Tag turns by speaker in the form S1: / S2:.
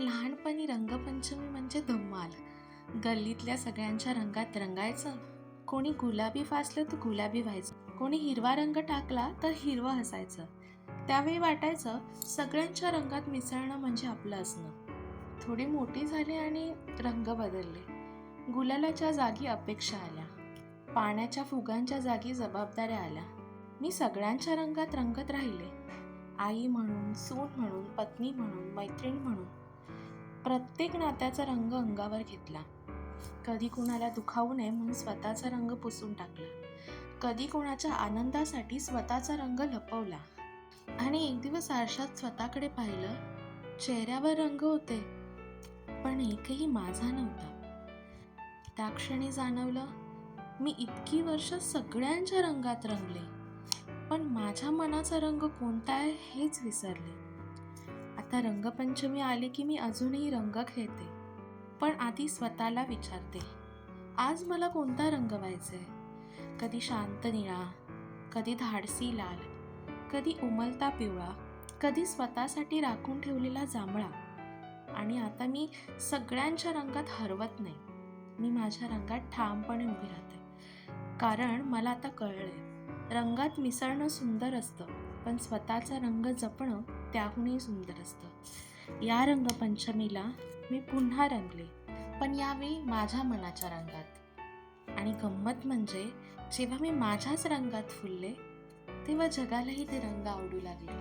S1: लहानपणी रंगपंचमी म्हणजे धम्माल. गल्लीतल्या सगळ्यांच्या रंगात रंगायचं. कोणी गुलाबी फासलं तर गुलाबी व्हायचं, कोणी हिरवा रंग टाकला तर हिरवं हसायचं. त्यावेळी वाटायचं सगळ्यांच्या रंगात मिसळणं म्हणजे आपलं असणं. थोडी मोठी झाली आणि रंग बदलले. गुलालाच्या जागी अपेक्षा आल्या, पाण्याच्या फुगांच्या जागी जबाबदाऱ्या आल्या. मी सगळ्यांच्या रंगात रंगत राहिले, आई म्हणून, सून म्हणून, पत्नी म्हणून, मैत्रीण म्हणून. प्रत्येक नात्याचा रंग अंगावर घेतला. कधी कुणाला दुखावू नये म्हणून स्वतःचा रंग पुसून टाकला, कधी कोणाच्या आनंदासाठी स्वतःचा रंग लपवला. आणि एक दिवस आरशात स्वतःकडे पाहिलं. चेहऱ्यावर रंग होते, पण एकही माझा नव्हता. त्या क्षणी जाणवलं, मी इतकी वर्ष सगळ्यांच्या रंगात रंगले, पण माझ्या मनाचा रंग कोणता आहे हेच विसरले. आता रंगपंचमी आली की मी अजूनही रंग खेळते, पण आधी स्वतःला विचारते, आज मला कोणता रंग व्हायचा आहे? कधी शांत निळा, कधी धाडसी लाल, कधी उमलता पिवळा, कधी स्वतःसाठी राखून ठेवलेला जांभळा. आणि आता मी सगळ्यांच्या रंगात हरवत नाही, मी माझ्या रंगात ठामपणे उभी राहते. कारण मला आता कळलंय, रंगात मिसळणं सुंदर असतं, पण स्वतःचा रंग जपणं त्याहूनही सुंदर असतं. या रंगपंचमीला मी पुन्हा रंगले, पण यावेळी माझ्या मनाच्या रंगात. आणि गंमत म्हणजे जेव्हा मी माझ्याच रंगात फुलले, तेव्हा जगालाही ते रंग आवडू लागले.